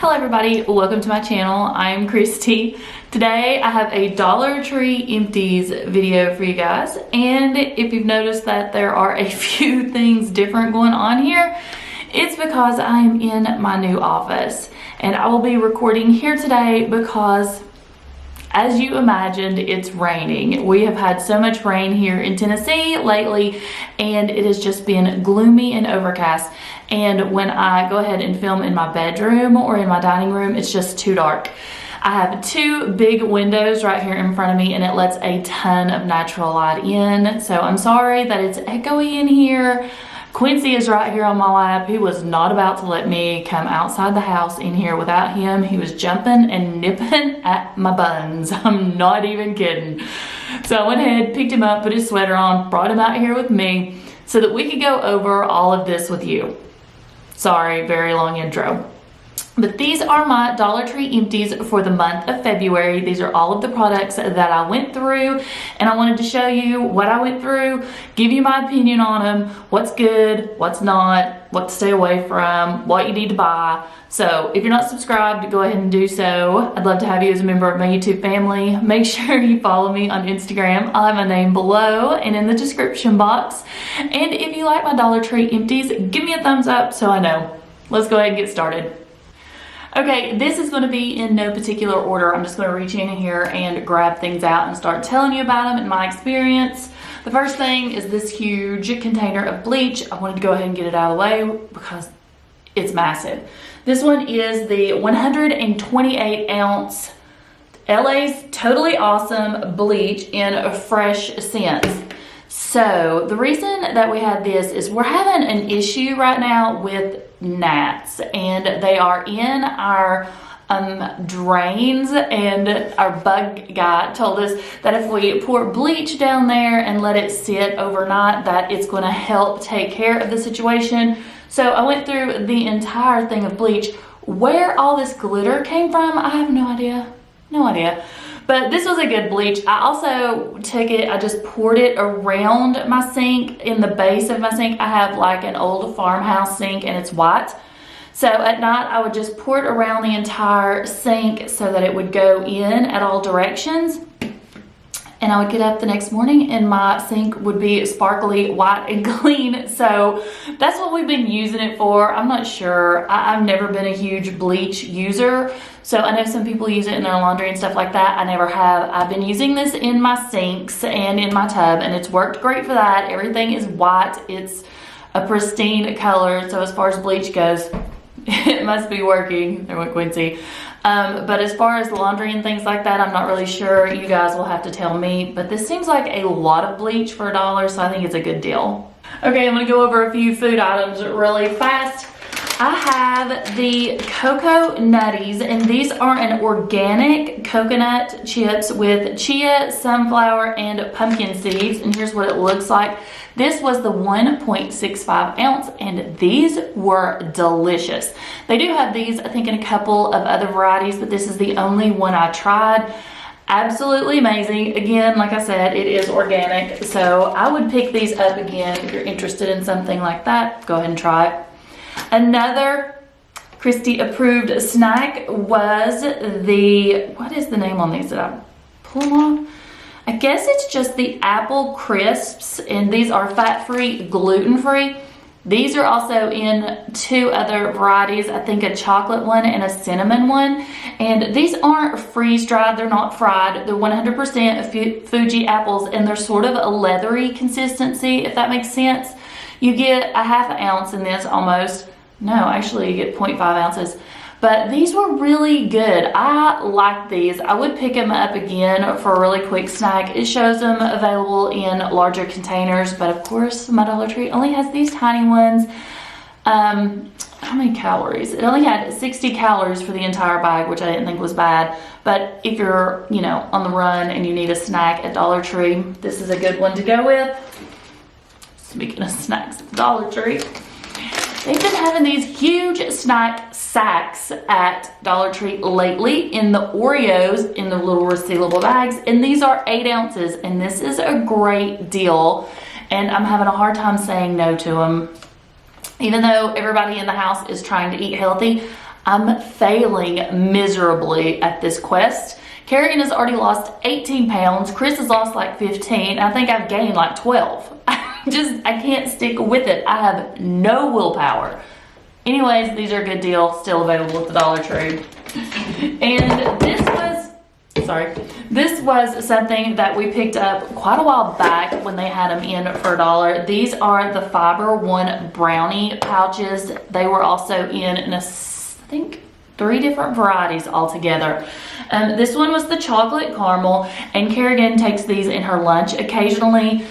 Hello everybody, welcome to my channel. I'm Kristi. Today I have a Dollar Tree Empties video for you guys, and if you've noticed that there are a few things different going on here, it's because I am in my new office and I will be recording here today because, as you imagined, it's raining. We have had so much rain here in Tennessee lately, and it has just been gloomy and overcast. And when I go ahead and film in my bedroom or in my dining room, it's just too dark. I have two big windows right here in front of me, and it lets a ton of natural light in. So I'm sorry that it's echoey in here. Quincy is right here on my lap. He was not about to let me come outside the house in here without him. He was jumping and nipping at my buns. I'm not even kidding. So I went ahead, picked him up, put his sweater on, brought him out here with me so that we could go over all of this with you. Sorry, very long intro. But these are my Dollar Tree Empties for the month of February. These are all of the products that I went through, and I wanted to show you what I went through, give you my opinion on them, what's good, what's not, what to stay away from, what you need to buy. So if you're not subscribed, go ahead and do so. I'd love to have you as a member of my YouTube family. Make sure you follow me on Instagram. I'll have my name below and in the description box. And if you like my Dollar Tree Empties, give me a thumbs up so I know. Let's go ahead and get started. Okay, this is going to be in no particular order. I'm just going to reach in here and grab things out and start telling you about them and my experience. The first thing is this huge container of bleach. I wanted to go ahead and get it out of the way because it's massive. This one is the 128 ounce LA's Totally Awesome bleach in fresh scents. So the reason that we had this is we're having an issue right now with gnats, and they are in our drains, and our bug guy told us that if we pour bleach down there and let it sit overnight, that it's going to help take care of the situation. So I went through the entire thing of bleach. Where all this glitter came from, I have no idea. But this was a good bleach. I also took it, I just poured it around my sink. In the base of my sink, I have like an old farmhouse sink and it's white. So at night, I would just pour it around the entire sink so that it would go in at all directions. And I would get up the next morning and my sink would be sparkly, white, and clean. So that's what we've been using it for. I'm not sure. I've never been a huge bleach user. So I know some people use it in their laundry and stuff like that. I never have. I've been using this in my sinks and in my tub, and it's worked great for that. Everything is white. It's a pristine color. So as far as bleach goes, it must be working. There went Quincy. But as far as laundry and things like that, I'm not really sure. You guys will have to tell me. But this seems like a lot of bleach for $1, so I think it's a good deal. Okay, I'm going to go over a few food items really fast. I have the Cocoa Nutties, and these are an organic coconut chips with chia, sunflower, and pumpkin seeds. And here's what it looks like. This was the 1.65 ounce, and these were delicious. They do have these, I think, in a couple of other varieties, but this is the only one I tried. Absolutely amazing. Again, like I said, it is organic, so I would pick these up again if you're interested in something like that. Go ahead and try it. Another Kristi approved snack was the, what is the name on these? Did I pull them off? I guess it's just the apple crisps, and these are fat-free, gluten-free. These are also in two other varieties, I think a chocolate one and a cinnamon one. And these aren't freeze-dried, they're not fried. They're 100% Fuji apples, and they're sort of a leathery consistency, if that makes sense. You get a half an ounce in this almost. No, actually you get 0.5 ounces. But these were really good. I like these. I would pick them up again for a really quick snack. It shows them available in larger containers, but of course my Dollar Tree only has these tiny ones. How many calories? It only had 60 calories for the entire bag, which I didn't think was bad. But if you're, on the run and you need a snack at Dollar Tree, this is a good one to go with. Speaking of snacks at the Dollar Tree, they've been having these huge snack sacks at Dollar Tree lately in the Oreos in the little resealable bags, and these are 8 ounces, and this is a great deal, and I'm having a hard time saying no to them. Even though everybody in the house is trying to eat healthy, I'm failing miserably at this quest. Kerrigan has already lost 18 pounds. Chris has lost like 15. I think I've gained like 12. I can't stick with it. I have no willpower. Anyways, these are a good deal. Still available at the Dollar Tree. And this was something that we picked up quite a while back when they had them in for $1. These are the Fiber One brownie pouches. They were also in I think 3 different varieties altogether. This one was the chocolate caramel, and Kerrigan takes these in her lunch occasionally.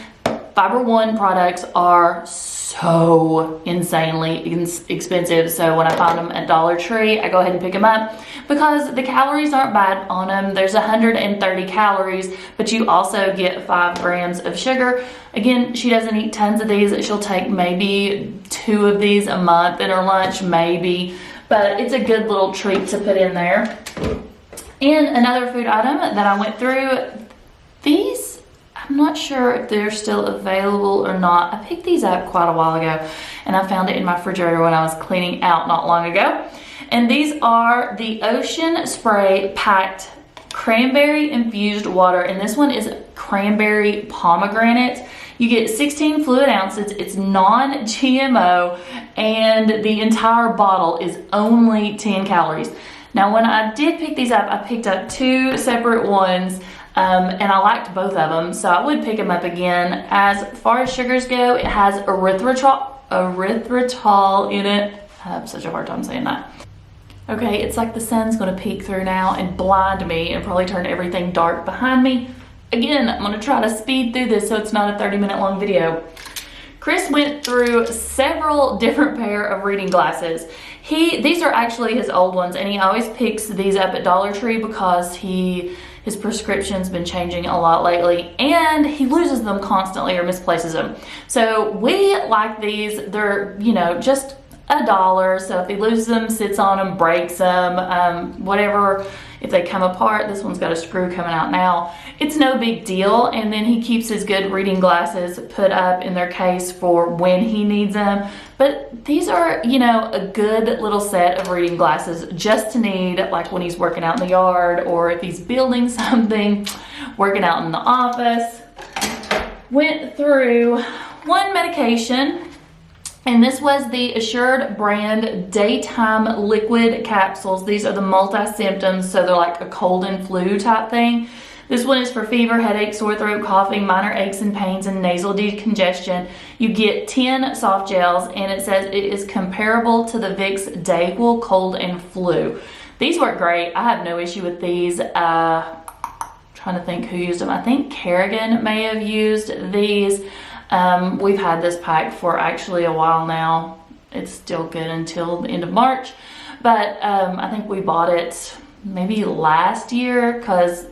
Fiber One products are so insanely expensive, so when I find them at Dollar Tree, I go ahead and pick them up because the calories aren't bad on them. There's 130 calories, but you also get 5 grams of sugar. Again, she doesn't eat tons of these. She'll take maybe 2 of these a month in her lunch, maybe, but it's a good little treat to put in there. And another food item that I went through, these, I'm not sure if they're still available or not. I picked these up quite a while ago, and I found it in my refrigerator when I was cleaning out not long ago. And these are the Ocean Spray Packed Cranberry Infused Water, and this one is cranberry pomegranate. You get 16 fluid ounces, it's non-GMO, and the entire bottle is only 10 calories. Now, when I did pick these up, I picked up 2 separate ones, and I liked both of them, so I would pick them up again. As far as sugars go, it has erythritol in it. I have such a hard time saying that. Okay, it's like the sun's gonna peek through now and blind me and probably turn everything dark behind me. Again, I'm gonna try to speed through this so it's not a 30-minute long video. Chris went through several different pair of reading glasses. These are actually his old ones, and he always picks these up at Dollar Tree because his prescription's been changing a lot lately, and he loses them constantly or misplaces them. So we like these. They're, you know, just $1. So if he loses them, sits on them, breaks them, whatever, if they come apart, this one's got a screw coming out now, it's no big deal. And then he keeps his good reading glasses put up in their case for when he needs them. But these are, you know, a good little set of reading glasses just to need, like when he's working out in the yard, or if he's building something, working out in the office. Went through one medication, and this was the Assured brand daytime liquid capsules. These are the multi-symptoms, so they're like a cold and flu type thing. This one is for fever, headache, sore throat, coughing, minor aches and pains, and nasal decongestion. You get 10 soft gels, and it says it is comparable to the Vicks Dayquil cold and flu. These work great. I have no issue with these. Trying to think who used them. I think Kerrigan may have used these. We've had this pack for actually a while now. It's still good until the end of March, but I think we bought it maybe last year because,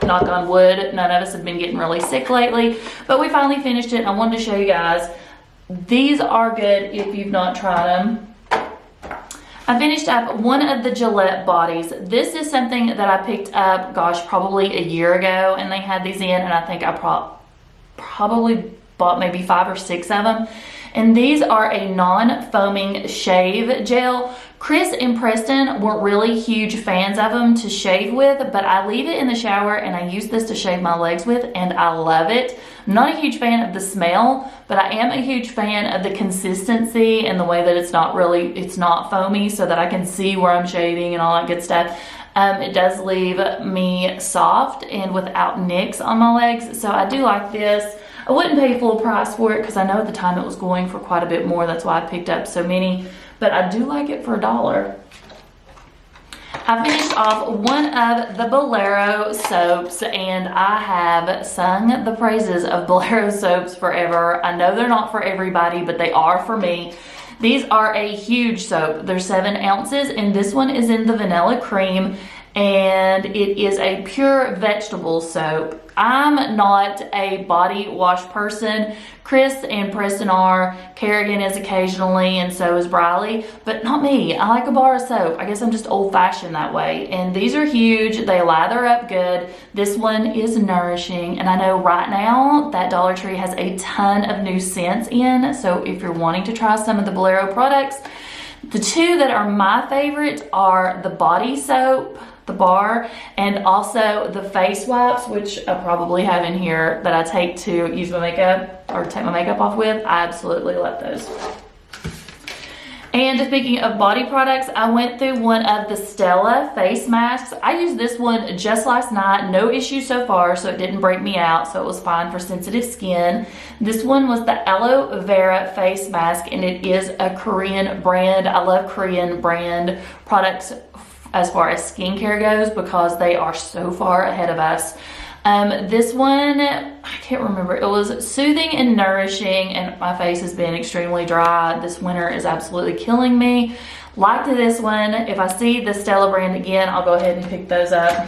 knock on wood, none of us have been getting really sick lately, but we finally finished it, and I wanted to show you guys. These are good if you've not tried them. I finished up one of the Gillette bodies. This is something that I picked up, gosh, probably a year ago, and they had these in, and I think I probably bought maybe 5 or 6 of them. And these are a non-foaming shave gel. Chris and Preston weren't really huge fans of them to shave with, but I leave it in the shower and I use this to shave my legs with, and I love it. I'm not a huge fan of the smell, but I am a huge fan of the consistency and the way that it's not foamy, so that I can see where I'm shaving and all that good stuff. It does leave me soft and without nicks on my legs, so I do like this. I wouldn't pay full price for it because I know at the time it was going for quite a bit more. That's why I picked up so many, but I do like it for $1. I finished off one of the Bolero soaps, and I have sung the praises of Bolero soaps forever. I know they're not for everybody, but they are for me. These are a huge soap. They're 7 ounces, and this one is in the vanilla cream, and it is a pure vegetable soap. I'm not a body wash person. Chris and Preston are. Kerrigan is occasionally, and so is Briley, but not me. I like a bar of soap. I guess I'm just old-fashioned that way. And these are huge. They lather up good. This one is nourishing, and I know right now that Dollar Tree has a ton of new scents in, so if you're wanting to try some of the Bolero products, The two that are my favorite are the body soap, the bar, and also the face wipes, which I probably have in here that I take to use my makeup or take my makeup off with. I absolutely love those. And speaking of body products, I went through one of the Stella face masks. I used this one just last night, no issue so far, so it didn't break me out, so it was fine for sensitive skin. This one was the aloe vera face mask, and it is a Korean brand. I love Korean brand products as far as skincare goes because they are so far ahead of us. This one, I can't remember, it was soothing and nourishing, and my face has been extremely dry. This winter is absolutely killing me. Liked this one. If I see the Stella brand again, I'll go ahead and pick those up.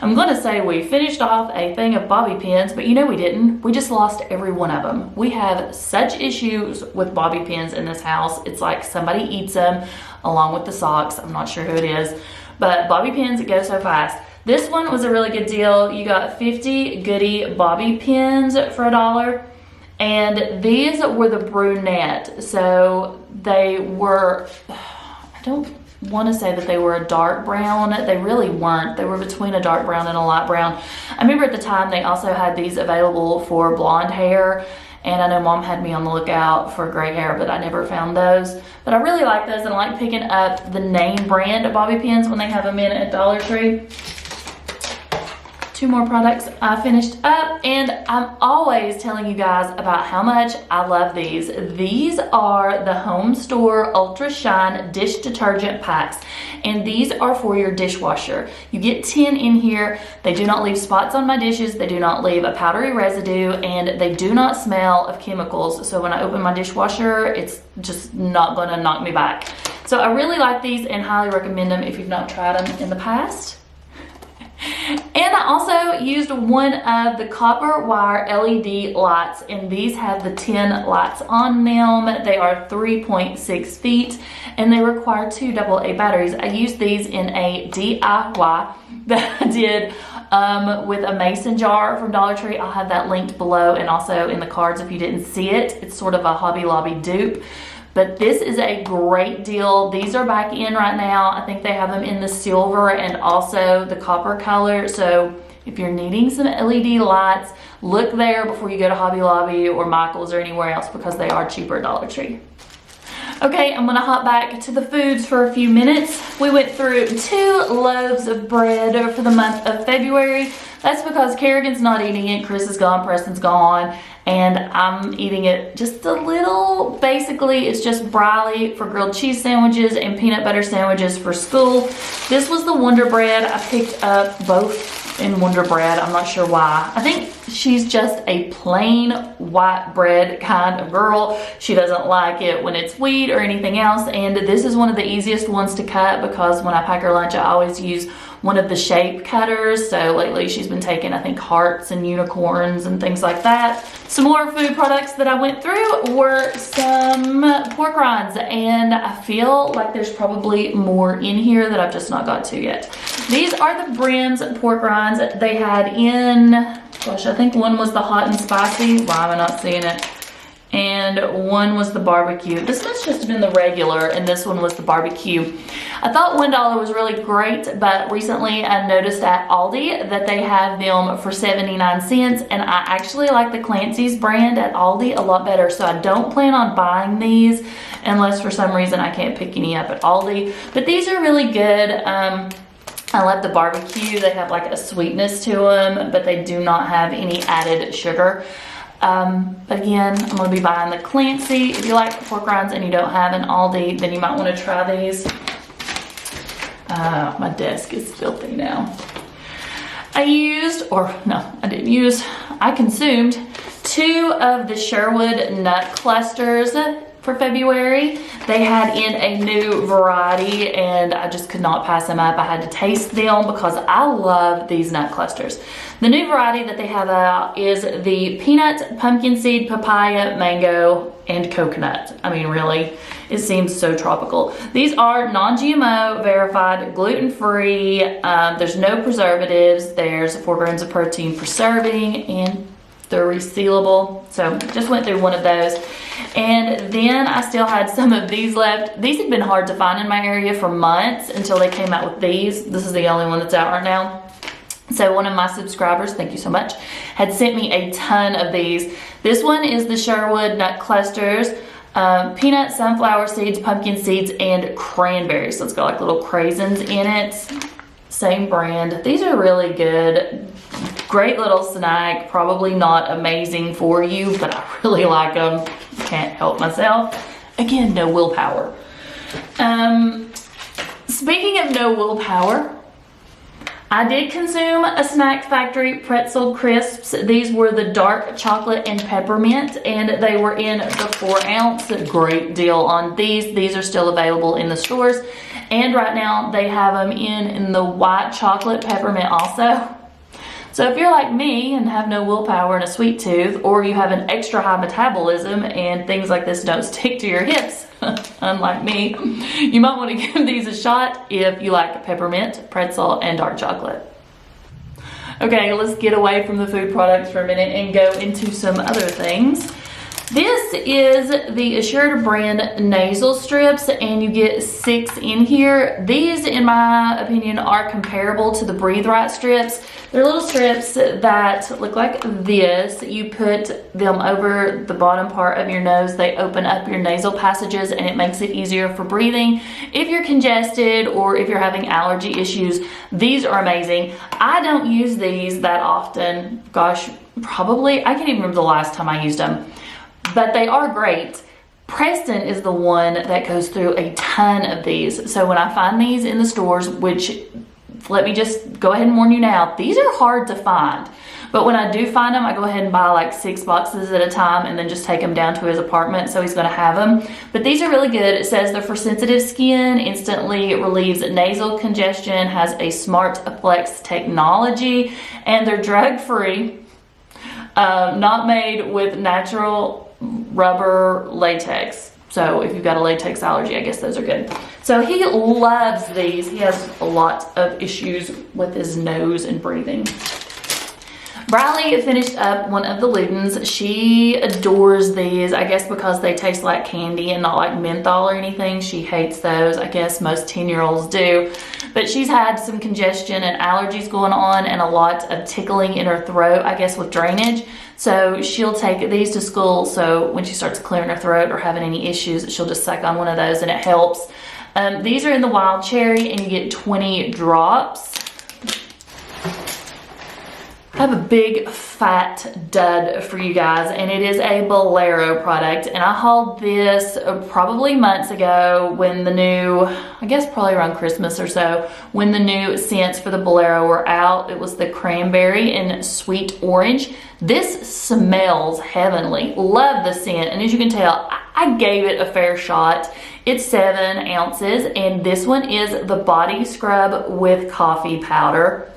I'm gonna say we finished off a thing of bobby pins, but you know we didn't. We just lost every one of them. We have such issues with bobby pins in this house. It's like somebody eats them along with the socks. I'm not sure who it is, but bobby pins go so fast. This one was a really good deal. You got 50 goodie bobby pins for $1. And these were the brunette. So they were, I don't want to say that they were a dark brown. They really weren't. They were between a dark brown and a light brown. I remember at the time they also had these available for blonde hair. And I know Mom had me on the lookout for gray hair, but I never found those. But I really like those, and I like picking up the name brand of bobby pins when they have them in at Dollar Tree. Two more products I finished up, and I'm always telling you guys about how much I love these. These are the Home Store Ultra Shine dish detergent packs, and these are for your dishwasher. You get 10 in here. They do not leave spots on my dishes. They do not leave a powdery residue, and they do not smell of chemicals. So when I open my dishwasher, it's just not gonna knock me back. So I really like these and highly recommend them if you've not tried them in the past. And I also used one of the copper wire LED lights, and these have the 10 lights on them. They are 3.6 feet and they require 2 AA batteries. I used these in a DIY that I did with a mason jar from Dollar Tree. I'll have that linked below and also in the cards if you didn't see it. It's sort of a Hobby Lobby dupe. But this is a great deal. These are back in right now. I think they have them in the silver and also the copper color. So if you're needing some LED lights, look there before you go to Hobby Lobby or Michael's or anywhere else because they are cheaper at Dollar Tree. Okay, I'm gonna hop back to the foods for a few minutes. We went through 2 loaves of bread for the month of February. That's because Kerrigan's not eating it, Chris is gone, Preston's gone, and I'm eating it just a little. Basically, it's just broccoli for grilled cheese sandwiches and peanut butter sandwiches for school. This was the Wonder Bread. I picked up both in Wonder Bread. I'm not sure why. I think she's just a plain white bread kind of girl. She doesn't like it when it's wheat or anything else, and this is one of the easiest ones to cut because when I pack her lunch, I always use one of the shape cutters. So lately she's been taking, I think, hearts and unicorns and things like that. Some more food products that I went through were some pork rinds, and I feel like there's probably more in here that I've just not got to yet. These are the Brim's pork rinds. They had in, gosh, I think one was the hot and spicy. Why am I not seeing it? And one was the barbecue. This must just have been the regular, and this one was the barbecue. I thought $1 was really great, but recently I noticed at Aldi that they have them for 79 cents, and I actually like the Clancy's brand at Aldi a lot better, so I don't plan on buying these unless for some reason I can't pick any up at Aldi. But these are really good. I love the barbecue. They have like a sweetness to them, but they do not have any added sugar. But again, I'm going to be buying the Clancy. If you like pork rinds and you don't have an Aldi, then you might want to try these. My desk is filthy now. I consumed 2 of the Sherwood nut clusters for February. They had in a new variety and I just could not pass them up. I had to taste them because I love these nut clusters. The new variety that they have out is the peanut, pumpkin seed, papaya, mango, and coconut. I mean, really, it seems so tropical. These are non-GMO, verified, gluten-free. There's no preservatives. There's 4 grams of protein per serving, and they're resealable. So just went through one of those. And then I still had some of these left. These had been hard to find in my area for months until they came out with these. This is the only one that's out right now. So one of my subscribers, thank you so much, had sent me a ton of these. This one is the Sherwood Nut Clusters, peanut, sunflower seeds, pumpkin seeds, and cranberries. So it's got like little craisins in it. Same brand. These are really good. Great little snack. Probably not amazing for you, but I really like them. Can't help myself. Again, no willpower. Speaking of no willpower, I did consume a Snack Factory pretzel crisps. These were the dark chocolate and peppermint, and they were in the 4-ounce. Great deal on these. These are still available in the stores, and right now they have them in the white chocolate peppermint also. So if you're like me and have no willpower and a sweet tooth, or you have an extra high metabolism and things like this don't stick to your hips, unlike me, you might want to give these a shot if you like peppermint, pretzel, and dark chocolate. Okay, let's get away from the food products for a minute and go into some other things. This is the Assured brand nasal strips, and you get 6 in here. These, in my opinion, are comparable to the Breathe Right strips. They're little strips that look like this. You put them over the bottom part of your nose. They open up your nasal passages, and it makes it easier for breathing. If you're congested or if you're having allergy issues, these are amazing. I don't use these that often. Gosh, probably, I can't even remember the last time I used them. But they are great. Preston is the one that goes through a ton of these. So when I find these in the stores, which, let me just go ahead and warn you now, these are hard to find. But when I do find them, I go ahead and buy like 6 boxes at a time and then just take them down to his apartment, so he's gonna have them. But these are really good. It says they're for sensitive skin, instantly relieves nasal congestion, has a smart Plex technology, and they're drug-free, not made with natural rubber latex. So if you've got a latex allergy, I guess those are good. So he loves these. He has a lot of issues with his nose and breathing. Bradley finished up one of the Ludens. She adores these, I guess because they taste like candy and not like menthol or anything. She hates those. I guess most 10-year-olds do. But she's had some congestion and allergies going on and a lot of tickling in her throat, I guess with drainage. So she'll take these to school, so when she starts clearing her throat or having any issues, she'll just suck on one of those and it helps. These are in the wild cherry, and you get 20 drops. I have a big fat dud for you guys, and it is a Bolero product, and I hauled this probably months ago when the new, I guess probably around Christmas or so, when the new scents for the Bolero were out. It was the cranberry and sweet orange. This smells heavenly. Love the scent, and as you can tell, I gave it a fair shot. It's 7 ounces, and this one is the body scrub with coffee powder.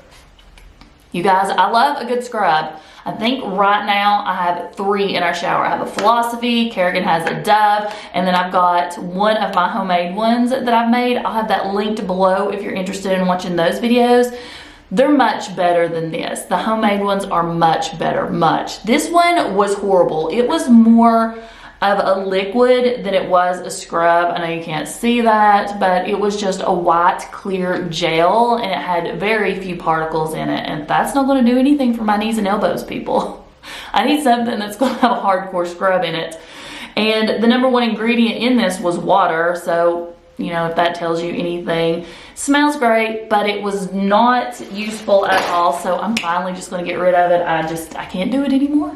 You guys, I love a good scrub. I think right now I have 3 in our shower. I have a Philosophy, Kerrigan has a Dove, and then I've got one of my homemade ones that I've made. I'll have that linked below if you're interested in watching those videos. They're much better than this. The homemade ones are much better, much. This one was horrible. It was more of a liquid than it was a scrub. I know you can't see that, but it was just a white clear gel, and it had very few particles in it, and that's not going to do anything for my knees and elbows, people. I need something that's going to have a hardcore scrub in it. And the #1 ingredient in this was water, so you know, if that tells you anything. Smells great, but it was not useful at all, so I'm finally just going to get rid of it. I can't do it anymore.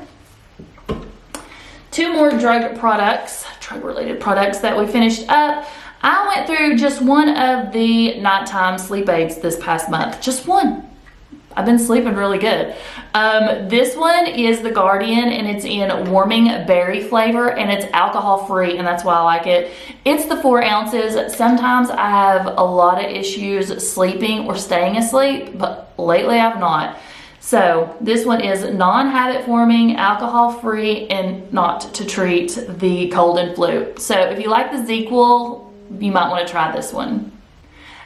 2 more drug-related products that we finished up. I went through just one of the nighttime sleep aids this past month. Just one. I've been sleeping really good. This one is the Guardian, and it's in warming berry flavor, and it's alcohol-free, and that's why I like it. It's the 4 ounces. Sometimes I have a lot of issues sleeping or staying asleep, but lately I've not. So this one is non-habit forming, alcohol-free, and not to treat the cold and flu. So if you like the ZzzQuil, you might want to try this one.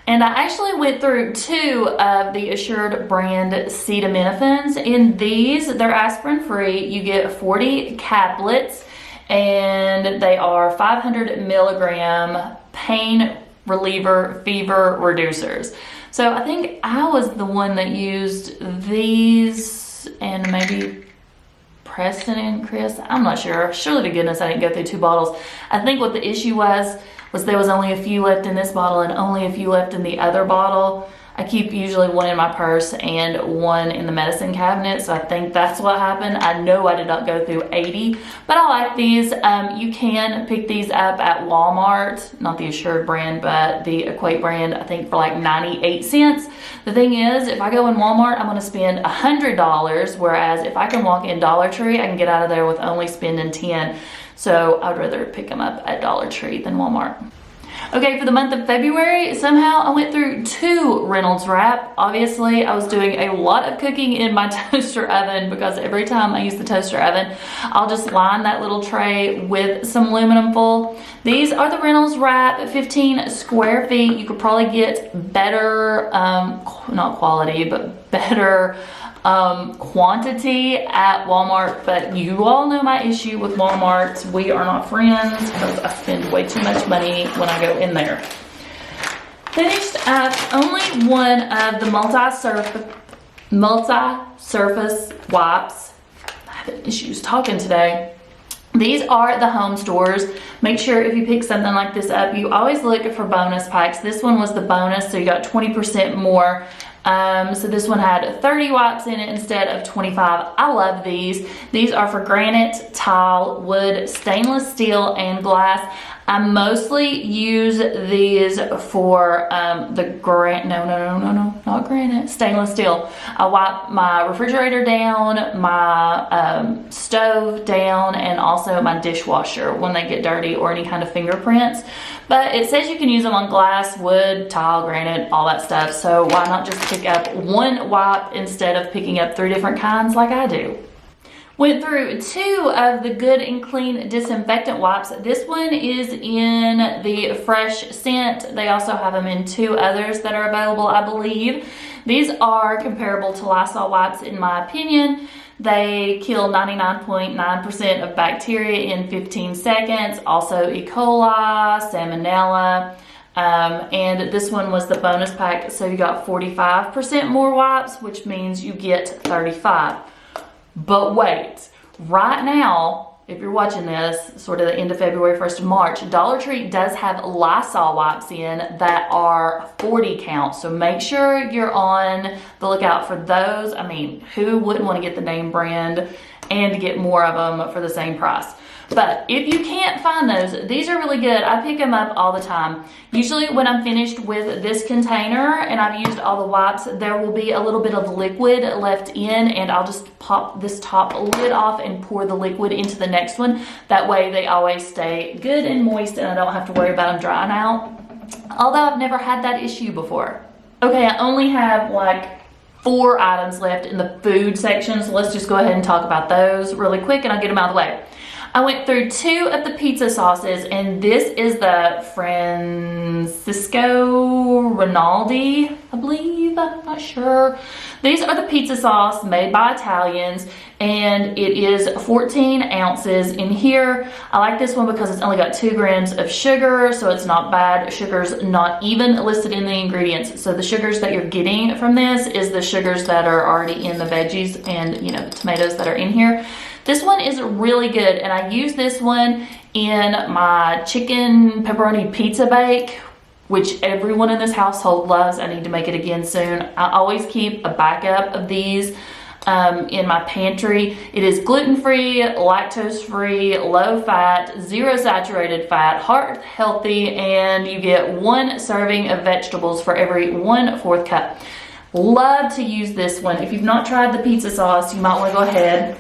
And I actually went through 2 of the Assured brand acetaminophen. In these, they're aspirin-free. You get 40 caplets, and they are 500 milligram pain reliever fever reducers. So I think I was the one that used these, and maybe Preston and Chris, I'm not sure. Surely to goodness I didn't go through 2 bottles. I think what the issue was there was only a few left in this bottle and only a few left in the other bottle. I keep usually one in my purse and one in the medicine cabinet, so I think that's what happened. I know I did not go through 80, but I like these. You can pick these up at Walmart, not the Assured brand, but the Equate brand, I think for like 98 cents. The thing is, if I go in Walmart, I'm gonna spend $100, whereas if I can walk in Dollar Tree, I can get out of there with only spending 10. So I'd rather pick them up at Dollar Tree than Walmart. Okay, for the month of February, somehow I went through 2 Reynolds wrap. Obviously, I was doing a lot of cooking in my toaster oven, because every time I use the toaster oven, I'll just line that little tray with some aluminum foil. These are the Reynolds wrap, 15 square feet. You could probably get better, not quality, but better quantity at Walmart, but you all know my issue with Walmart. We are not friends because I spend way too much money when I go in there. Finished up only one of the multi-surface wipes. I have issues talking today. These are the home stores. Make sure if you pick something like this up, you always look for bonus packs. This one was the bonus, so you got 20% more. So this one had 30 wipes in it instead of 25. I love these. These are for granite, tile, wood, stainless steel, and glass. I mostly use these for not granite, stainless steel. I wipe my refrigerator down, my stove down, and also my dishwasher when they get dirty or any kind of fingerprints. But it says you can use them on glass, wood, tile, granite, all that stuff. So why not just pick up one wipe instead of picking up 3 different kinds like I do? Went through 2 of the Good and Clean disinfectant wipes. This one is in the fresh scent. They also have them in 2 others that are available, I believe. These are comparable to Lysol wipes in my opinion. They kill 99.9% of bacteria in 15 seconds. Also E. coli, salmonella. And this one was the bonus pack, so you got 45% more wipes, which means you get 35. But wait, right now, if you're watching this, sort of the end of February, 1st of March, Dollar Tree does have Lysol wipes in that are 40 count. So make sure you're on the lookout for those. I mean, who wouldn't want to get the name brand and get more of them for the same price? But if you can't find those, these are really good. I pick them up all the time. Usually when I'm finished with this container and I've used all the wipes, there will be a little bit of liquid left in, and I'll just pop this top lid off and pour the liquid into the next one. That way they always stay good and moist and I don't have to worry about them drying out. Although I've never had that issue before. Okay, I only have like 4 items left in the food section, so let's just go ahead and talk about those really quick and I'll get them out of the way. I went through 2 of the pizza sauces, and this is the Francisco Rinaldi, I believe, I'm not sure. These are the pizza sauce made by Italians, and it is 14 ounces in here. I like this one because it's only got 2 grams of sugar, so it's not bad. Sugar's not even listed in the ingredients. So the sugars that you're getting from this is the sugars that are already in the veggies and, you know, the tomatoes that are in here. This one is really good, and I use this one in my chicken pepperoni pizza bake, which everyone in this household loves. I need to make it again soon. I always keep a backup of these in my pantry. It is gluten-free, lactose-free, low-fat, 0 saturated fat, heart healthy, and you get 1 serving of vegetables for every 1/4 cup. Love to use this one. If you've not tried the pizza sauce, you might want to go ahead.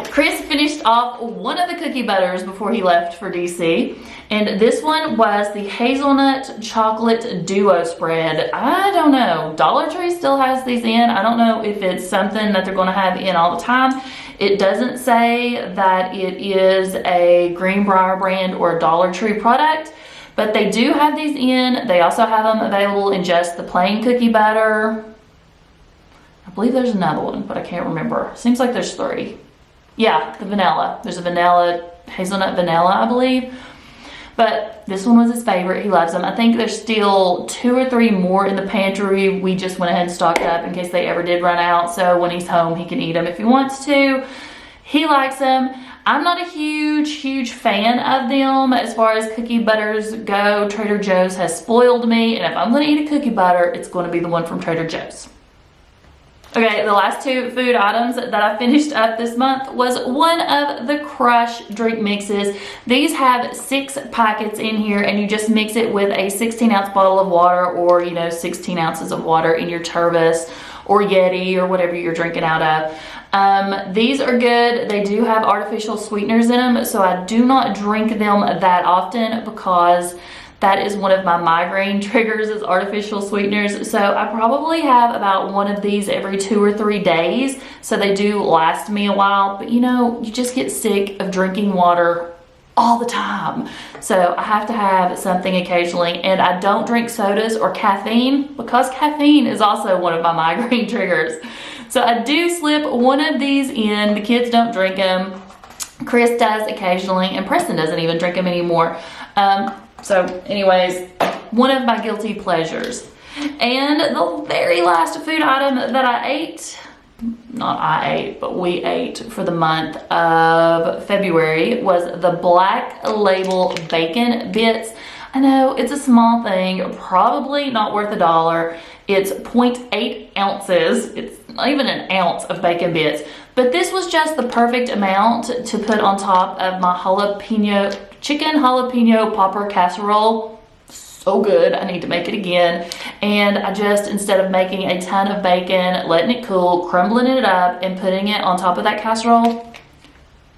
Chris finished off one of the cookie butters before he left for DC, and this one was the hazelnut chocolate duo spread. I don't know, Dollar Tree still has these in. I don't know if it's something that they're going to have in all the time. It doesn't say that it is a Greenbrier brand or a Dollar Tree product, but they do have these in. They also have them available in just the plain cookie butter. I believe there's another one, but I can't remember. Seems like there's 3. Yeah, the vanilla. There's a vanilla hazelnut vanilla, I believe. But this one was his favorite. He loves them. I think there's still 2 or 3 more in the pantry. We just went ahead and stocked up in case they ever did run out. So when he's home, he can eat them if he wants to. He likes them. I'm not a huge fan of them as far as cookie butters go. Trader Joe's has spoiled me. And if I'm going to eat a cookie butter, it's going to be the one from Trader Joe's. Okay, the last 2 food items that I finished up this month was one of the Crush drink mixes. These have 6 packets in here, and you just mix it with a 16-ounce bottle of water, or 16 ounces of water in your Tervis or Yeti or whatever you're drinking out of. These are good. They do have artificial sweeteners in them, so I do not drink them that often because that is one of my migraine triggers, is artificial sweeteners. So I probably have about one of these every 2 or 3 days. So they do last me a while, but you just get sick of drinking water all the time. So I have to have something occasionally, and I don't drink sodas or caffeine because caffeine is also one of my migraine triggers. So I do slip one of these in. The kids don't drink them. Chris does occasionally, and Preston doesn't even drink them anymore. So anyways, one of my guilty pleasures. And the very last food item that I ate, but we ate for the month of February, was the Black Label Bacon Bits. I know it's a small thing, probably not worth $1. It's 0.8 ounces. It's not even an ounce of bacon bits. But this was just the perfect amount to put on top of my chicken jalapeno popper casserole. So good. I need to make it again. And I just, instead of making a ton of bacon, letting it cool, crumbling it up, and putting it on top of that casserole,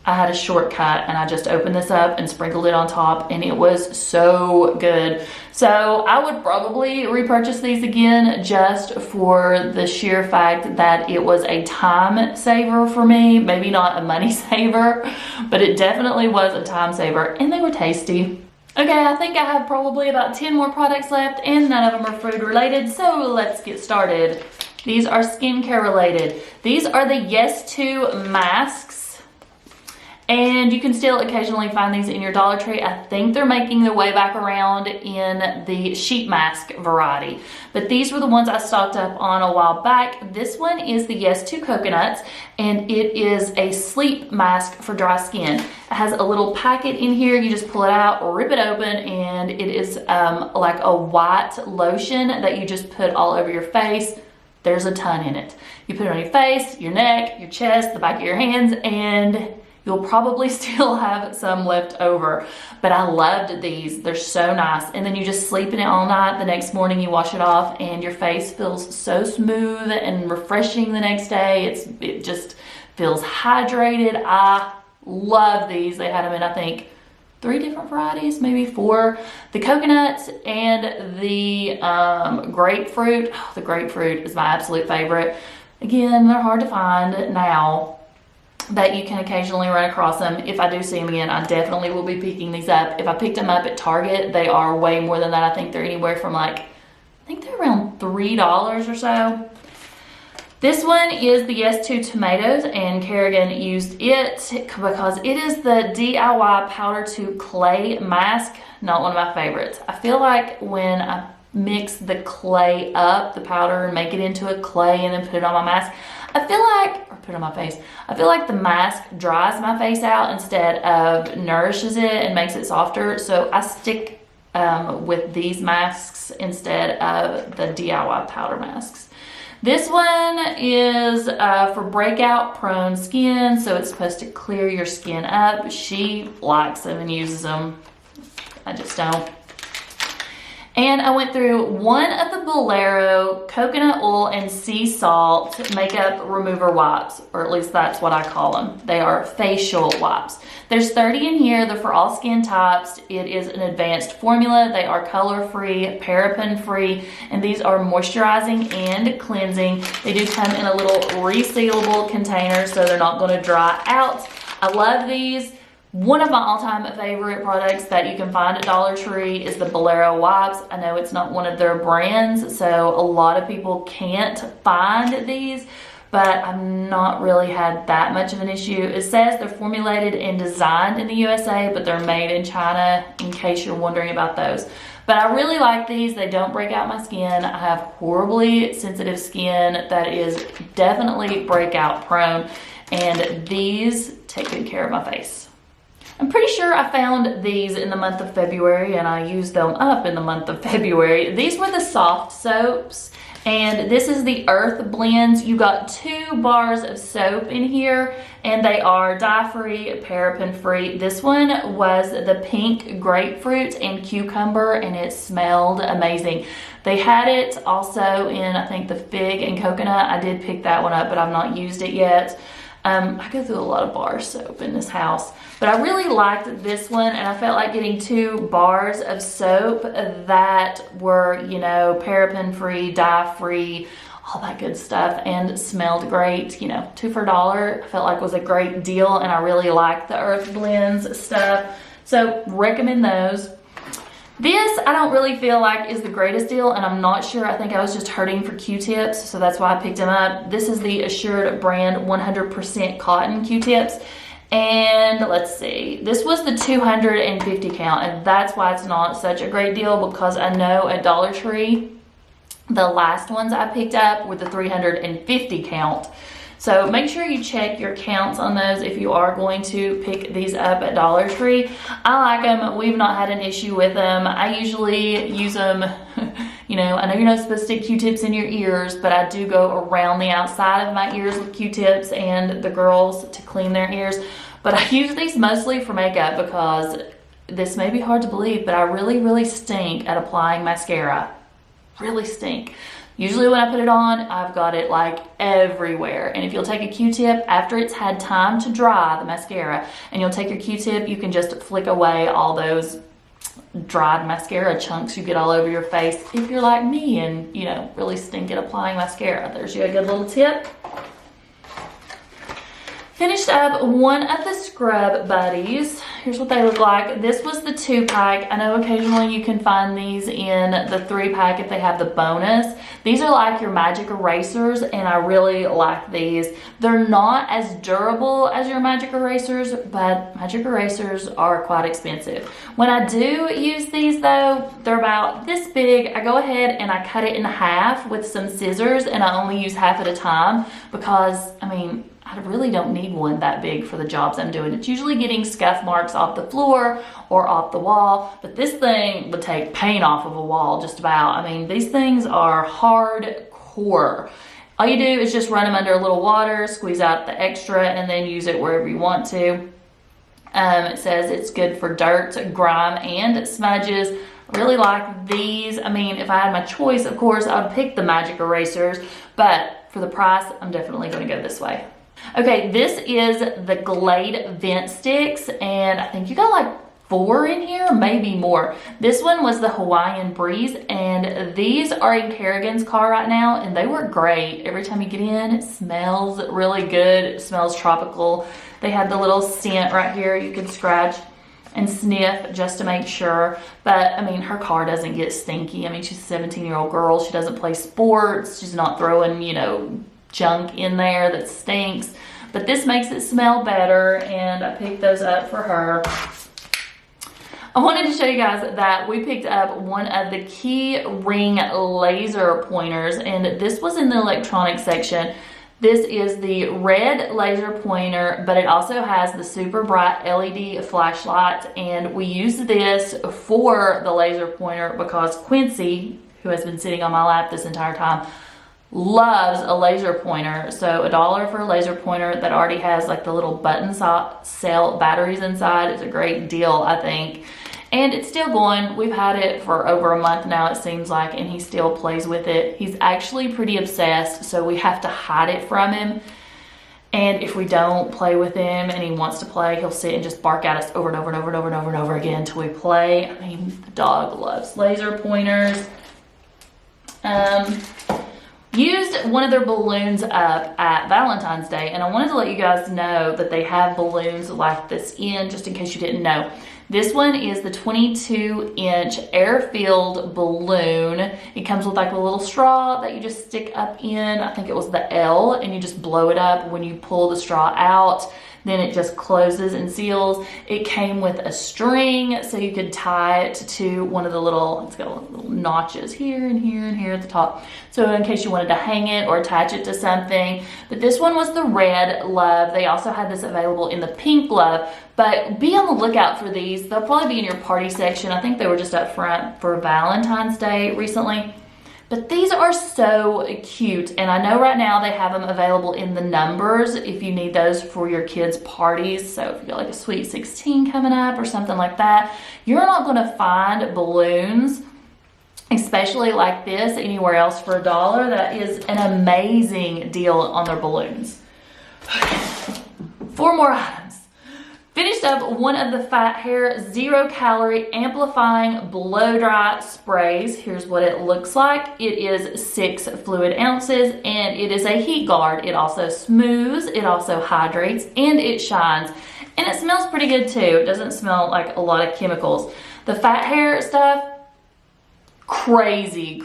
I had a shortcut, and I just opened this up and sprinkled it on top, and it was so good. So I would probably repurchase these again just for the sheer fact that it was a time saver for me. Maybe not a money saver, but it definitely was a time saver, and they were tasty. Okay, I think I have probably about 10 more products left, and none of them are food related, so let's get started. These are skincare related. These are the Yes To masks. And you can still occasionally find these in your Dollar Tree. I think they're making their way back around in the sheet mask variety. But these were the ones I stocked up on a while back. This one is the Yes To Coconuts, and it is a sleep mask for dry skin. It has a little packet in here. You just pull it out, rip it open, and it is like a white lotion that you just put all over your face. There's a ton in it. You put it on your face, your neck, your chest, the back of your hands, and you'll probably still have some left over. But I loved these. They're so nice. And then you just sleep in it all night. The next morning you wash it off, and your face feels so smooth and refreshing the next day. It just feels hydrated. I love these. They had them in, I think, 3 different varieties, maybe 4. The coconuts and the grapefruit. Oh, the grapefruit is my absolute favorite. Again, they're hard to find now, that you can occasionally run across them. If I do see them again, I definitely will be picking these up. If I picked them up at Target, they are way more than that. I think they're anywhere from I think they're around $3 or so. This one is the Yes To Tomatoes, and Kerrigan used it because it is the DIY powder to clay mask. Not one of my favorites. I feel like when I mix the clay up, the powder, and make it into a clay and then put it on my mask, I feel like the mask dries my face out instead of nourishes it and makes it softer. So I stick with these masks instead of the DIY powder masks. This one is for breakout prone skin, so it's supposed to clear your skin up. She likes them and uses them. I just don't. And I went through one of the Bolero coconut oil and sea salt makeup remover wipes, or at least that's what I call them. They are facial wipes. There's 30 in here. They're for all skin types. It is an advanced formula. They are color-free, paraben-free, and these are moisturizing and cleansing. They do come in a little resealable container, so they're not going to dry out. I love these. One of my all-time favorite products that you can find at Dollar Tree is the Bolero wipes. I know it's not one of their brands, so a lot of people can't find these, but I've not really had that much of an issue. It says they're formulated and designed in the USA, but they're made in China, in case you're wondering about those. But I really like these. They don't break out my skin. I have horribly sensitive skin that is definitely breakout prone, and these take good care of my face. I'm pretty sure I found these in the month of February, and I used them up in the month of February. These were the soft soaps, and this is the Earth Blends. You got 2 bars of soap in here, and they are dye-free, paraben-free. This one was the pink grapefruit and cucumber, and it smelled amazing. They had it also in, I think, the fig and coconut. I did pick that one up, but I've not used it yet. I go through a lot of bar soap in this house, but I really liked this one, and I felt like getting 2 bars of soap that were, you know, paraben-free, dye-free, all that good stuff, and smelled great. You know, 2 for $1, I felt like was a great deal, and I really liked the Earth Blends stuff, so recommend those. This I don't really feel like is the greatest deal, and I'm not sure. I think I was just hurting for Q-tips, so that's why I picked them up. This is the Assured brand 100% cotton Q-tips, and let's see, this was the 250 count, and that's why it's not such a great deal, because I know at Dollar Tree the last ones I picked up were the 350 count. So make sure you check your counts on those if you are going to pick these up at Dollar Tree. I like them. We've not had an issue with them. I usually use them, you know, I know you're not supposed to stick Q-tips in your ears, but I do go around the outside of my ears with Q-tips and the girls to clean their ears. But I use these mostly for makeup because this may be hard to believe, but I really, really stink at applying mascara. Really stink. Usually when I put it on, I've got it like everywhere. And if you'll take a Q-tip after it's had time to dry, the mascara, and you'll take your Q-tip, you can just flick away all those dried mascara chunks you get all over your face if you're like me and, you know, really stink at applying mascara. There's you a good little tip. Finished up one of the Scrub Buddies. Here's what they look like. This was the 2-pack. I know occasionally you can find these in the 3-pack if they have the bonus. These are like your magic erasers, and I really like these. They're not as durable as your magic erasers, but magic erasers are quite expensive. When I do use these though, they're about this big. I go ahead and I cut it in half with some scissors, and I only use half at a time because, I mean, I really don't need one that big for the jobs I'm doing. It's usually getting scuff marks off the floor or off the wall, but this thing would take paint off of a wall just about. I mean, these things are hardcore. All you do is just run them under a little water, squeeze out the extra, and then use it wherever you want to. It says it's good for dirt, grime, and smudges. I really like these. I mean, if I had my choice, of course, I would pick the magic erasers, but for the price, I'm definitely going to go this way. Okay, this is the Glade Vent Sticks, and I think you got like 4 in here, maybe more. This one was the Hawaiian Breeze, and these are in Kerrigan's car right now, and they work great. Every time you get in, it smells really good. It smells tropical. They had the little scent right here. You could scratch and sniff just to make sure. But I mean, her car doesn't get stinky. I mean, she's a 17-year-old girl. She doesn't play sports. She's not throwing, you know, junk in there that stinks, but this makes it smell better, and I picked those up for her. I wanted to show you guys that we picked up one of the key ring laser pointers, and this was in the electronics section. This is the red laser pointer, but it also has the super bright LED flashlight, and we used this for the laser pointer because Quincy, who has been sitting on my lap this entire time, loves a laser pointer. So $1 for a laser pointer that already has like the little button cell batteries inside is a great deal, I think. And it's still going. We've had it for over a month now, it seems like, and he still plays with it. He's actually pretty obsessed, so we have to hide it from him. And if we don't play with him and he wants to play, he'll sit and just bark at us over and over and over and over and over and over again until we play. I mean, the dog loves laser pointers. Used one of their balloons up at Valentine's Day, and I wanted to let you guys know that they have balloons like this in, just in case you didn't know. This one is the 22-inch air-filled balloon, It comes with like a little straw that you just stick up in, I think it was the L, and you just blow it up. When you pull the straw out, then it just closes and seals. It came with a string, so you could tie it to one of the little, it's got little notches here and here and here at the top. So in case you wanted to hang it or attach it to something. But this one was the red love. They also had this available in the pink love, but be on the lookout for these. They'll probably be in your party section. I think they were just up front for Valentine's Day recently. But these are so cute, and I know right now they have them available in the numbers if you need those for your kids' parties. So if you got like a sweet 16 coming up or something like that, you're not going to find balloons, especially like this, anywhere else for $1. That is an amazing deal on their balloons. 4 more items. Finished up one of the Fat Hair 0-calorie amplifying blow dry sprays. Here's what it looks like. It is 6 fluid ounces, and it is a heat guard. It also smooths, it also hydrates, and it shines. And it smells pretty good too. It doesn't smell like a lot of chemicals. The Fat Hair stuff, crazy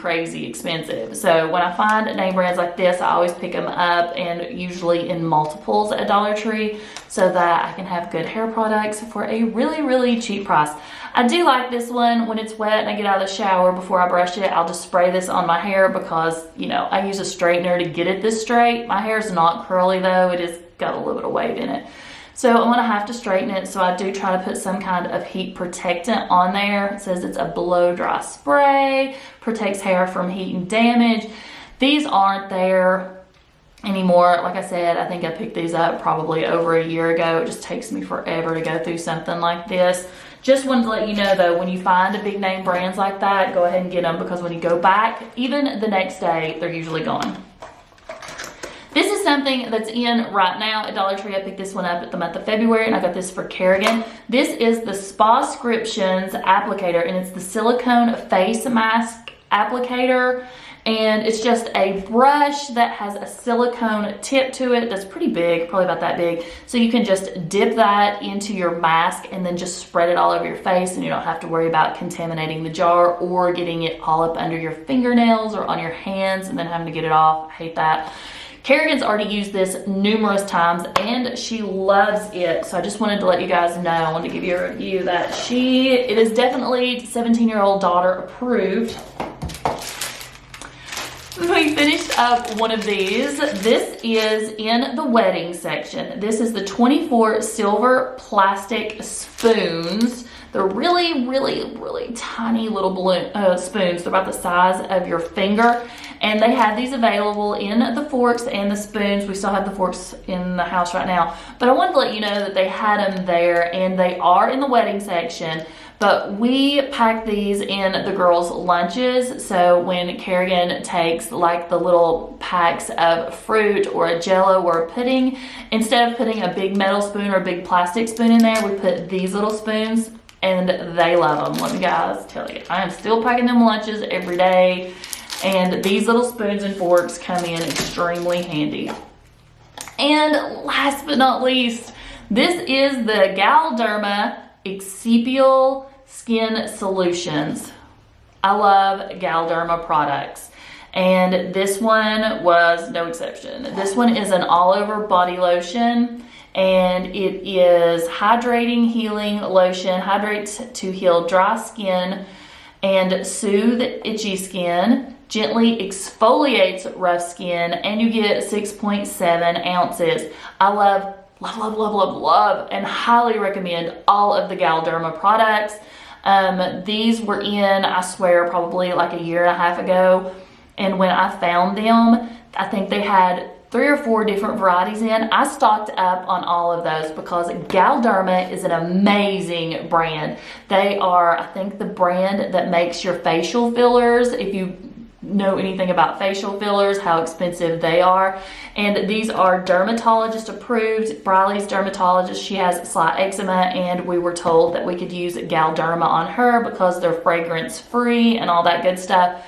expensive. So when I find name brands like this, I always pick them up, and usually in multiples at Dollar Tree, so that I can have good hair products for a really cheap price. I do like this one when it's wet and I get out of the shower. Before I brush it, I'll just spray this on my hair because, you know, I use a straightener to get it this straight. My hair is not curly though. It has got a little bit of wave in it. So I'm gonna have to straighten it, so I do try to put some kind of heat protectant on there. It says it's a blow dry spray, protects hair from heat and damage. These aren't there anymore. Like I said, I think I picked these up probably over a year ago. It just takes me forever to go through something like this. Just wanted to let you know though, when you find a big name brands like that, go ahead and get them, because when you go back, even the next day, they're usually gone. This is something that's in right now at Dollar Tree. I picked this one up at the month of February, and I got this for Kerrigan. This is the Spascriptions applicator, and it's the silicone face mask applicator. And it's just a brush that has a silicone tip to it that's pretty big, probably about that big. So you can just dip that into your mask and then just spread it all over your face, and you don't have to worry about contaminating the jar or getting it all up under your fingernails or on your hands and then having to get it off. I hate that. Kerrigan's already used this numerous times and she loves it. So I just wanted to let you guys know, I wanted to give you a review that it is definitely 17-year-old daughter approved. We finished up one of these. This is in the wedding section. This is the 24 silver plastic spoons. They're really tiny little spoons. They're about the size of your finger. And they had these available in the forks and the spoons. We still have the forks in the house right now. But I wanted to let you know that they had them there, and they are in the wedding section. But we pack these in the girls' lunches. So when Kerrigan takes like the little packs of fruit or a Jello or a pudding, instead of putting a big metal spoon or a big plastic spoon in there, we put these little spoons, and they love them. Let me guys tell you, I am still packing them lunches every day, and these little spoons and forks come in extremely handy. And last but not least, this is the Galderma Excipial Skin Solutions. I love Galderma products, and this one was no exception. This one is an all-over body lotion, and it is hydrating, healing lotion. Hydrates to heal dry skin and soothe itchy skin, gently exfoliates rough skin, and you get 6.7 ounces. I love, and highly recommend all of the Galderma products. These were in, I swear, probably like a year and a half ago, and when I found them, I think they had 3 or 4 different varieties in. I stocked up on all of those because Galderma is an amazing brand. They are, I think, the brand that makes your facial fillers. If you know anything about facial fillers, how expensive they are. And these are dermatologist approved. Briley's dermatologist, she has slight eczema, and we were told that we could use Galderma on her because they're fragrance free and all that good stuff.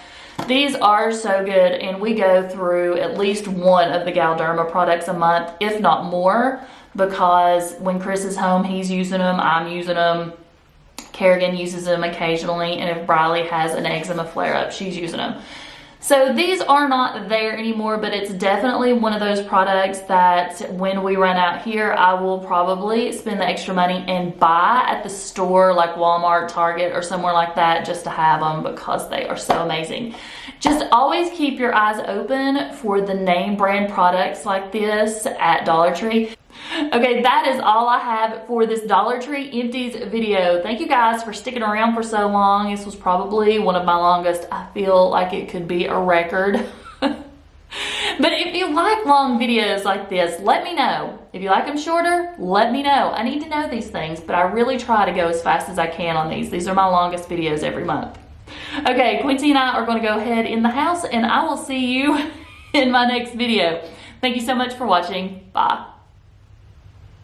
These are so good, and we go through at least one of the Galderma products a month, if not more, because when Chris is home, he's using them, I'm using them. Kerrigan uses them occasionally, and if Briley has an eczema flare-up, she's using them. So these are not there anymore, but it's definitely one of those products that when we run out here, I will probably spend the extra money and buy at the store like Walmart, Target, or somewhere like that just to have them because they are so amazing. Just always keep your eyes open for the name brand products like this at Dollar Tree. Okay, that is all I have for this Dollar Tree Empties video. Thank you guys for sticking around for so long. This was probably one of my longest. I feel like it could be a record. But if you like long videos like this, let me know. If you like them shorter, let me know. I need to know these things, but I really try to go as fast as I can on these. These are my longest videos every month. Okay, Quincy and I are going to go ahead in the house, and I will see you in my next video. Thank you so much for watching. Bye.